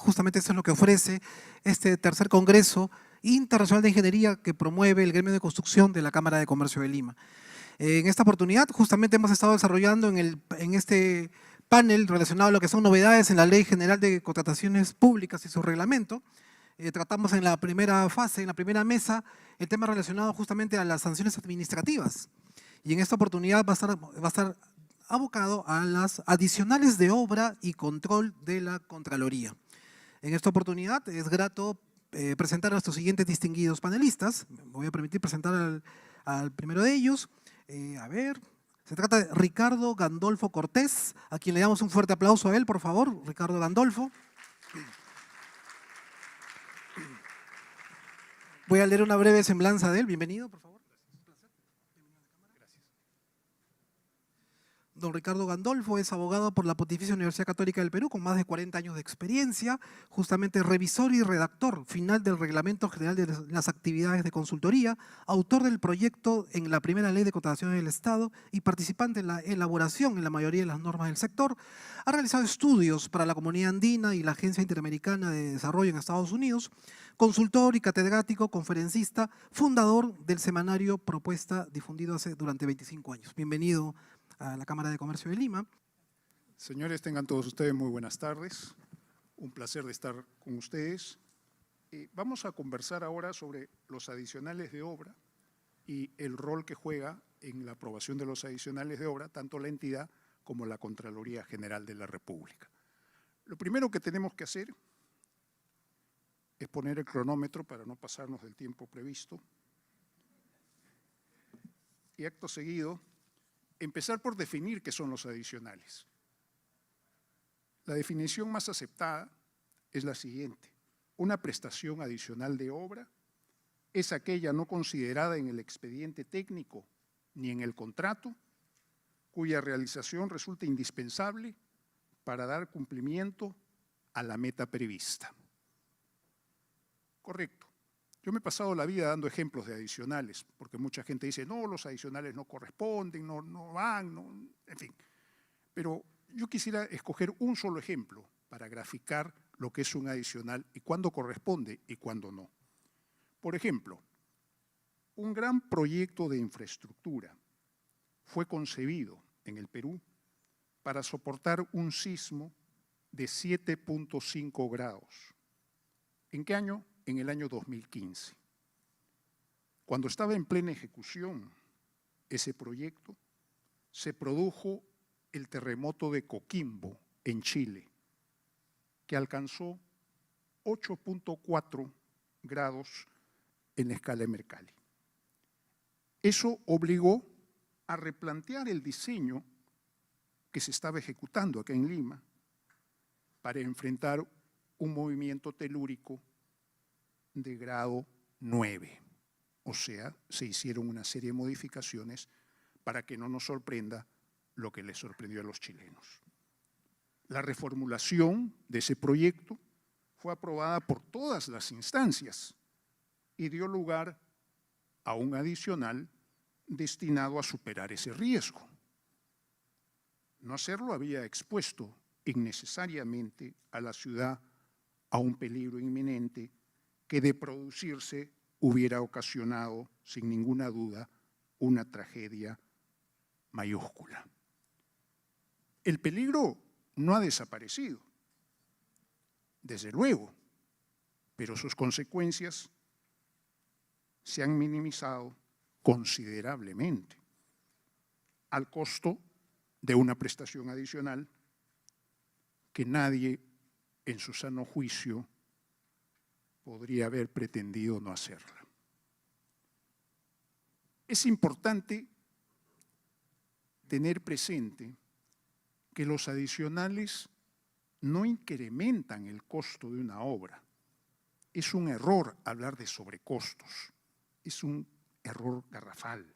justamente eso es lo que ofrece este tercer Congreso Internacional de Ingeniería que promueve el gremio de construcción de la Cámara de Comercio de Lima. En esta oportunidad justamente hemos estado desarrollando en este panel relacionado a lo que son novedades en la Ley General de Contrataciones Públicas y su reglamento. Tratamos en la primera fase, en la primera mesa, el tema relacionado justamente a las sanciones administrativas. Y en esta oportunidad va a estar abocado a las adicionales de obra y control de la Contraloría. En esta oportunidad es grato presentar a nuestros siguientes distinguidos panelistas. Me voy a permitir presentar al primero de ellos. Se trata de Ricardo Gandolfo Cortés, a quien le damos un fuerte aplauso a él, por favor. Ricardo Gandolfo. Voy a leer una breve semblanza de él. Bienvenido, por favor. Don Ricardo Gandolfo es abogado por la Pontificia Universidad Católica del Perú con más de 40 años de experiencia, justamente revisor y redactor final del Reglamento General de las Actividades de Consultoría, autor del proyecto en la primera Ley de Contrataciones del Estado y participante en la elaboración en la mayoría de las normas del sector. Ha realizado estudios para la Comunidad Andina y la Agencia Interamericana de Desarrollo en Estados Unidos, consultor y catedrático, conferencista, fundador del semanario Propuesta, difundido durante 25 años. Bienvenido a la Cámara de Comercio de Lima. Señores, tengan todos ustedes muy buenas tardes. Un placer de estar con ustedes. Vamos a conversar ahora sobre los adicionales de obra y el rol que juega en la aprobación de los adicionales de obra, tanto la entidad como la Contraloría General de la República. Lo primero que tenemos que hacer es poner el cronómetro para no pasarnos del tiempo previsto. Y acto seguido, empezar por definir qué son los adicionales. La definición más aceptada es la siguiente: una prestación adicional de obra es aquella no considerada en el expediente técnico ni en el contrato, cuya realización resulta indispensable para dar cumplimiento a la meta prevista. Correcto. Yo me he pasado la vida dando ejemplos de adicionales, porque mucha gente dice, no, los adicionales no corresponden, no van, en fin. Pero yo quisiera escoger un solo ejemplo para graficar lo que es un adicional y cuándo corresponde y cuándo no. Por ejemplo, un gran proyecto de infraestructura fue concebido en el Perú para soportar un sismo de 7.5 grados. ¿En qué año? En el año 2015. Cuando estaba en plena ejecución ese proyecto, se produjo el terremoto de Coquimbo, en Chile, que alcanzó 8.4 grados en la escala de Mercalli. Eso obligó a replantear el diseño que se estaba ejecutando acá en Lima para enfrentar un movimiento telúrico de grado 9. O sea, se hicieron una serie de modificaciones para que no nos sorprenda lo que les sorprendió a los chilenos. La reformulación de ese proyecto fue aprobada por todas las instancias y dio lugar a un adicional destinado a superar ese riesgo. No hacerlo había expuesto innecesariamente a la ciudad a un peligro inminente que de producirse hubiera ocasionado, sin ninguna duda, una tragedia mayúscula. El peligro no ha desaparecido, desde luego, pero sus consecuencias se han minimizado considerablemente al costo de una prestación adicional que nadie en su sano juicio podría haber pretendido no hacerla. Es importante tener presente que los adicionales no incrementan el costo de una obra. Es un error hablar de sobrecostos, es un error garrafal.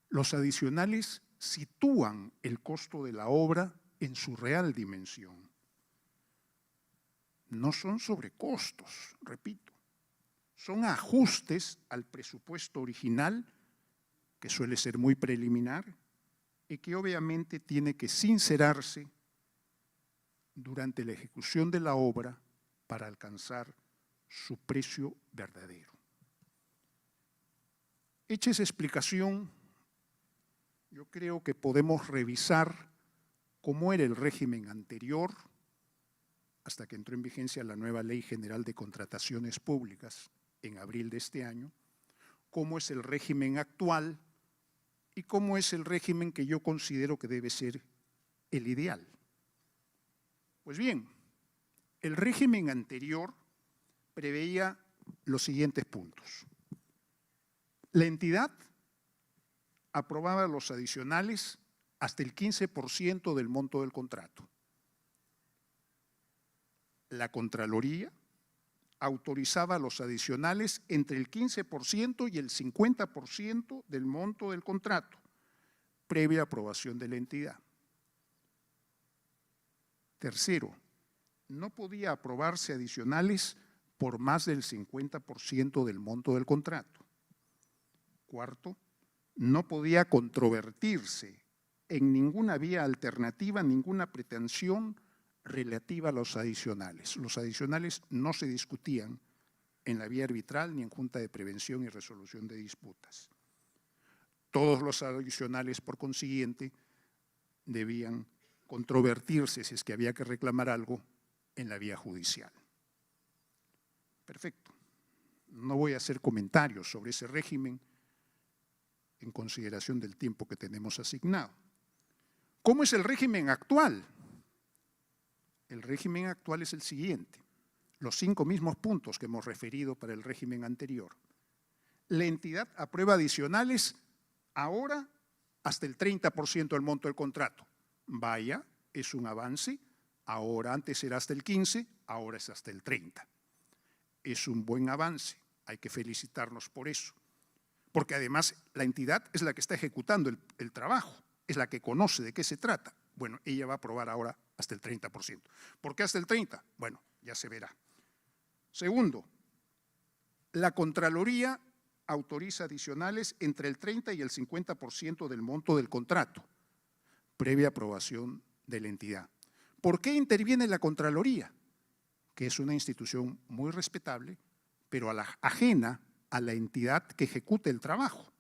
Los adicionales sitúan el costo de la obra en su real dimensión. No son sobrecostos, repito, son ajustes al presupuesto original, que suele ser muy preliminar y que obviamente tiene que sincerarse durante la ejecución de la obra para alcanzar su precio verdadero. Hecha esa explicación, yo creo que podemos revisar cómo era el régimen anterior, hasta que entró en vigencia la nueva Ley General de Contrataciones Públicas en abril de este año, cómo es el régimen actual y cómo es el régimen que yo considero que debe ser el ideal. Pues bien, el régimen anterior preveía los siguientes puntos. La entidad aprobaba los adicionales hasta el 15% del monto del contrato. La Contraloría autorizaba los adicionales entre el 15% y el 50% del monto del contrato, previa aprobación de la entidad. Tercero, no podía aprobarse adicionales por más del 50% del monto del contrato. Cuarto, no podía controvertirse en ninguna vía alternativa, ninguna pretensión relativa a los adicionales. Los adicionales no se discutían en la vía arbitral ni en Junta de Prevención y Resolución de Disputas. Todos los adicionales, por consiguiente, debían controvertirse si es que había que reclamar algo en la vía judicial. Perfecto. No voy a hacer comentarios sobre ese régimen en consideración del tiempo que tenemos asignado. ¿Cómo es el régimen actual? El régimen actual es el siguiente, los 5 mismos puntos que hemos referido para el régimen anterior. La entidad aprueba adicionales ahora hasta el 30% del monto del contrato. Vaya, es un avance, ahora antes era hasta el 15%, ahora es hasta el 30%. Es un buen avance, hay que felicitarnos por eso, porque además la entidad es la que está ejecutando el trabajo, es la que conoce de qué se trata. Bueno, ella va a aprobar ahora hasta el 30%. ¿Por qué hasta el 30%? Bueno, ya se verá. Segundo, la Contraloría autoriza adicionales entre el 30 y el 50% del monto del contrato, previa aprobación de la entidad. ¿Por qué interviene la Contraloría? Que es una institución muy respetable, pero ajena a la entidad que ejecute el trabajo.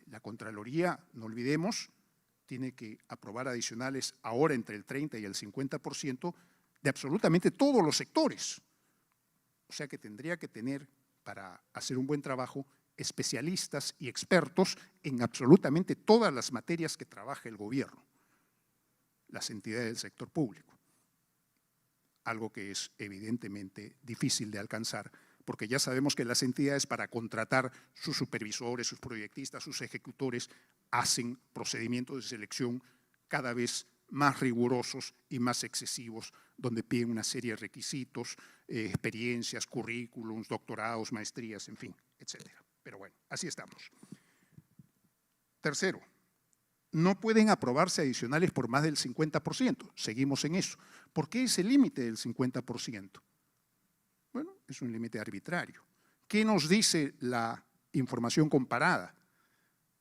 La Contraloría, no olvidemos, tiene que aprobar adicionales ahora entre el 30 y el 50% de absolutamente todos los sectores. O sea que tendría que tener, para hacer un buen trabajo, especialistas y expertos en absolutamente todas las materias que trabaja el gobierno, las entidades del sector público. Algo que es evidentemente difícil de alcanzar, porque ya sabemos que las entidades, para contratar sus supervisores, sus proyectistas, sus ejecutores, hacen procedimientos de selección cada vez más rigurosos y más excesivos, donde piden una serie de requisitos, experiencias, currículums, doctorados, maestrías, en fin, etcétera. Pero bueno, así estamos. Tercero, no pueden aprobarse adicionales por más del 50%. Seguimos en eso. ¿Por qué ese límite del 50%? Bueno, es un límite arbitrario. ¿Qué nos dice la información comparada?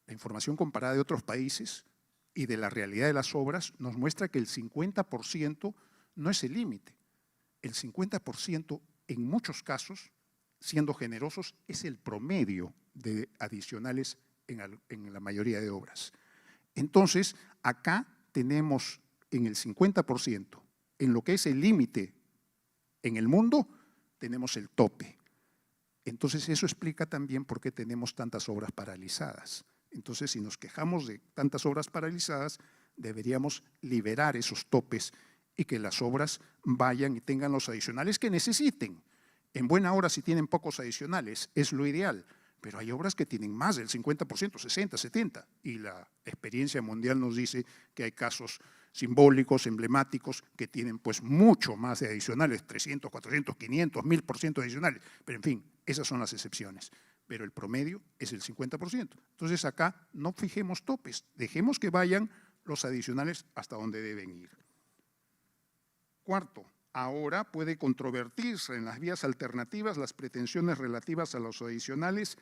La información comparada de otros países y de la realidad de las obras nos muestra que el 50% no es el límite. El 50% en muchos casos, siendo generosos, es el promedio de adicionales en la mayoría de obras. Entonces, acá tenemos en el 50%, en lo que es el límite en el mundo, tenemos el tope. Entonces, eso explica también por qué tenemos tantas obras paralizadas. Entonces, si nos quejamos de tantas obras paralizadas, deberíamos liberar esos topes y que las obras vayan y tengan los adicionales que necesiten. En buena hora, si tienen pocos adicionales, es lo ideal, pero hay obras que tienen más del 50%, 60, 70, y la experiencia mundial nos dice que hay casos simbólicos, emblemáticos, que tienen pues mucho más de adicionales, 300, 400, 500, 1000% adicionales, pero en fin, esas son las excepciones. Pero el promedio es el 50%. Entonces acá no fijemos topes, dejemos que vayan los adicionales hasta donde deben ir. Cuarto, ahora puede controvertirse en las vías alternativas las pretensiones relativas a los adicionales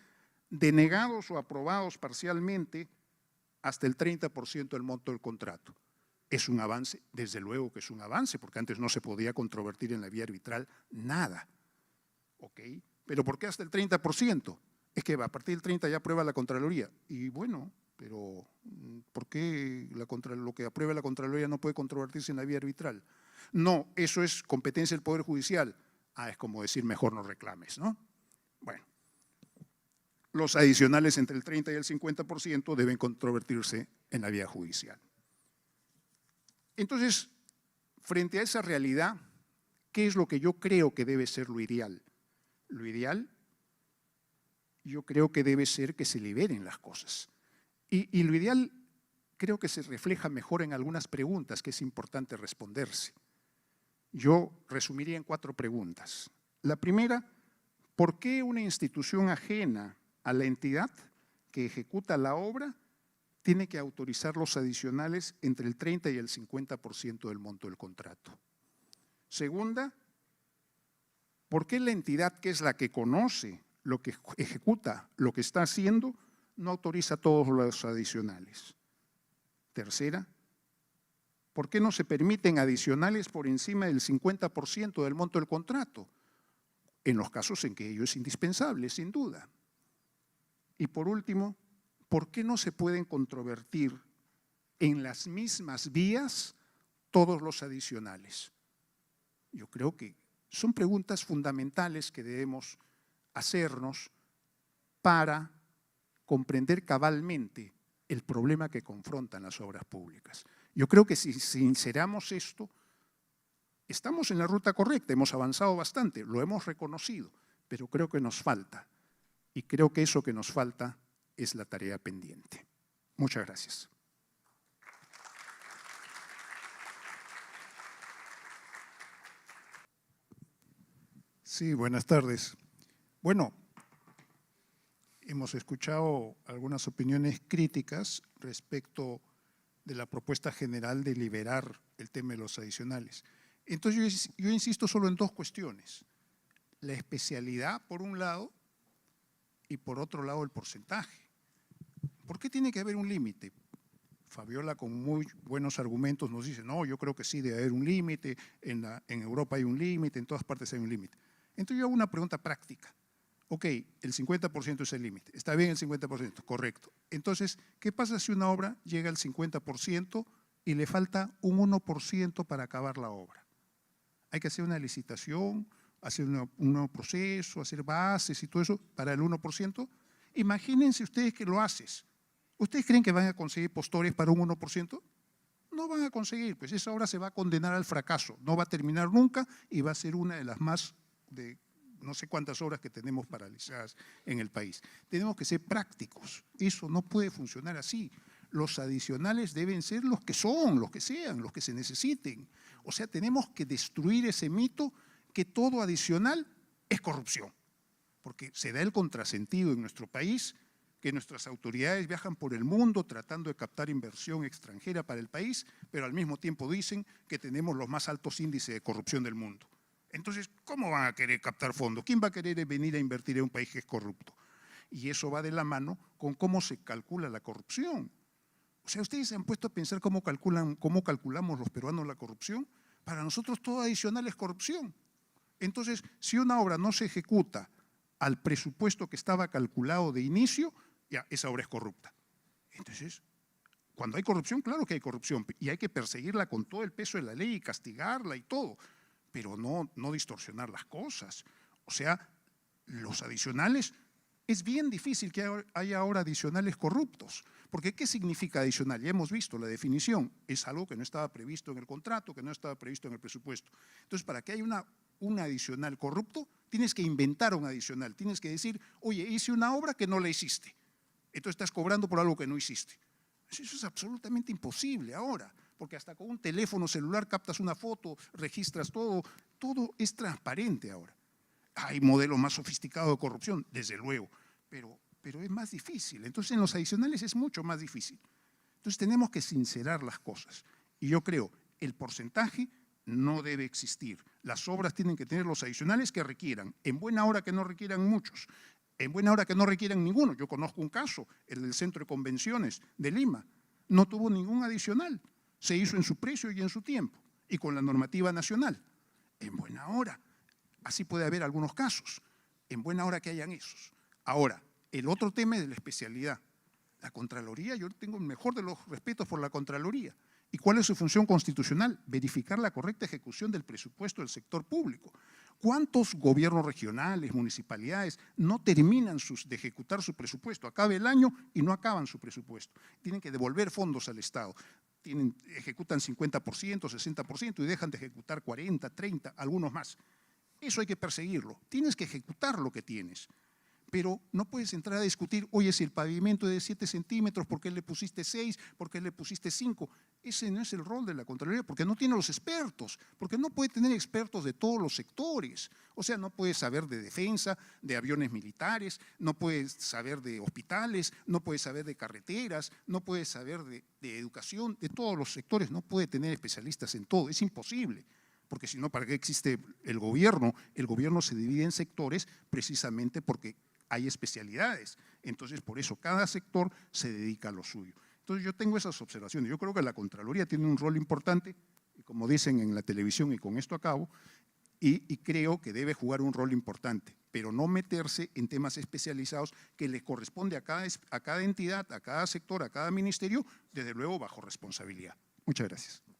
denegados o aprobados parcialmente hasta el 30% del monto del contrato. ¿Es un avance? Desde luego que es un avance, porque antes no se podía controvertir en la vía arbitral nada. ¿Ok? ¿Pero por qué hasta el 30%? Es que a partir del 30% ya aprueba la Contraloría. Y bueno, pero ¿por qué lo que aprueba la Contraloría no puede controvertirse en la vía arbitral? No, eso es competencia del Poder Judicial. Es como decir, mejor no reclames, ¿no? Bueno, los adicionales entre el 30 y el 50% deben controvertirse en la vía judicial. Entonces, frente a esa realidad, ¿qué es lo que yo creo que debe ser lo ideal? Lo ideal, yo creo que debe ser que se liberen las cosas. Y lo ideal creo que se refleja mejor en algunas preguntas que es importante responderse. Yo resumiría en 4 preguntas. La primera, ¿por qué una institución ajena a la entidad que ejecuta la obra tiene que autorizar los adicionales entre el 30 y el 50% del monto del contrato? Segunda, ¿por qué la entidad que es la que conoce lo que ejecuta, lo que está haciendo, no autoriza todos los adicionales? Tercera, ¿por qué no se permiten adicionales por encima del 50% del monto del contrato? En los casos en que ello es indispensable, sin duda. Y por último, ¿por qué no se pueden controvertir en las mismas vías todos los adicionales? Yo creo que son preguntas fundamentales que debemos hacernos para comprender cabalmente el problema que confrontan las obras públicas. Yo creo que si sinceramos esto, estamos en la ruta correcta, hemos avanzado bastante, lo hemos reconocido, pero creo que nos falta. Y creo que eso que nos falta es la tarea pendiente. Muchas gracias. Sí, buenas tardes. Bueno, hemos escuchado algunas opiniones críticas respecto de la propuesta general de liberar el tema de los adicionales. Entonces yo insisto solo en 2 cuestiones. La especialidad, por un lado, y por otro lado el porcentaje. ¿Por qué tiene que haber un límite? Fabiola, con muy buenos argumentos, nos dice, no, yo creo que sí debe haber un límite, en Europa hay un límite, en todas partes hay un límite. Entonces yo hago una pregunta práctica. Ok, el 50% es el límite, está bien el 50%, correcto. Entonces, ¿qué pasa si una obra llega al 50% y le falta un 1% para acabar la obra? Hay que hacer una licitación, hacer un nuevo proceso, hacer bases y todo eso para el 1%. Imagínense ustedes que lo haces. ¿Ustedes creen que van a conseguir postores para un 1%? No van a conseguir, pues esa obra se va a condenar al fracaso, no va a terminar nunca y va a ser una de las más de no sé cuántas obras que tenemos paralizadas en el país. Tenemos que ser prácticos, eso no puede funcionar así. Los adicionales deben ser los que son, los que sean, los que se necesiten. O sea, tenemos que destruir ese mito que todo adicional es corrupción, porque se da el contrasentido en nuestro país que nuestras autoridades viajan por el mundo tratando de captar inversión extranjera para el país, pero al mismo tiempo dicen que tenemos los más altos índices de corrupción del mundo. Entonces, ¿cómo van a querer captar fondos? ¿Quién va a querer venir a invertir en un país que es corrupto? Y eso va de la mano con cómo se calcula la corrupción. O sea, ¿ustedes se han puesto a pensar cómo calculamos los peruanos la corrupción? Para nosotros todo adicional es corrupción. Entonces, si una obra no se ejecuta al presupuesto que estaba calculado de inicio, ya esa obra es corrupta. Entonces, cuando hay corrupción, claro que hay corrupción y hay que perseguirla con todo el peso de la ley y castigarla y todo, pero no distorsionar las cosas. O sea, los adicionales, es bien difícil que haya ahora adicionales corruptos, porque ¿qué significa adicional? Ya hemos visto la definición, es algo que no estaba previsto en el contrato, que no estaba previsto en el presupuesto. Entonces, para que haya un adicional corrupto, tienes que inventar un adicional, tienes que decir, oye, hice una obra que no la hiciste, entonces estás cobrando por algo que no hiciste. Eso es absolutamente imposible ahora, porque hasta con un teléfono celular captas una foto, registras todo, todo es transparente ahora. Hay modelos más sofisticados de corrupción, desde luego, pero es más difícil. Entonces en los adicionales es mucho más difícil. Entonces tenemos que sincerar las cosas. Y yo creo, el porcentaje no debe existir. Las obras tienen que tener los adicionales que requieran, en buena hora que no requieran muchos, en buena hora que no requieran ninguno. Yo conozco un caso, el del Centro de Convenciones de Lima, no tuvo ningún adicional. Se hizo en su precio y en su tiempo, y con la normativa nacional. En buena hora. Así puede haber algunos casos. En buena hora que hayan esos. Ahora, el otro tema es de la especialidad. La Contraloría, yo tengo el mejor de los respetos por la Contraloría. ¿Y cuál es su función constitucional? Verificar la correcta ejecución del presupuesto del sector público. ¿Cuántos gobiernos regionales, municipalidades no terminan de ejecutar su presupuesto? Acaba el año y no acaban su presupuesto. Tienen que devolver fondos al Estado. Ejecutan 50%, 60% y dejan de ejecutar 40, 30, algunos más. Eso hay que perseguirlo. Tienes que ejecutar lo que tienes. Pero no puedes entrar a discutir, oye, si el pavimento es de 7 centímetros, ¿por qué le pusiste 6? ¿Por qué le pusiste 5? Ese no es el rol de la Contraloría, porque no tiene los expertos, porque no puede tener expertos de todos los sectores. O sea, no puedes saber de defensa, de aviones militares, no puedes saber de hospitales, no puedes saber de carreteras, no puedes saber de educación, de todos los sectores, no puede tener especialistas en todo, es imposible. Porque si no, ¿para qué existe el gobierno? El gobierno se divide en sectores precisamente porque hay especialidades. Entonces, por eso cada sector se dedica a lo suyo. Entonces, yo tengo esas observaciones. Yo creo que la Contraloría tiene un rol importante, como dicen en la televisión, y con esto acabo, y creo que debe jugar un rol importante, pero no meterse en temas especializados que le corresponde a cada entidad, a cada sector, a cada ministerio, desde luego bajo responsabilidad. Muchas gracias.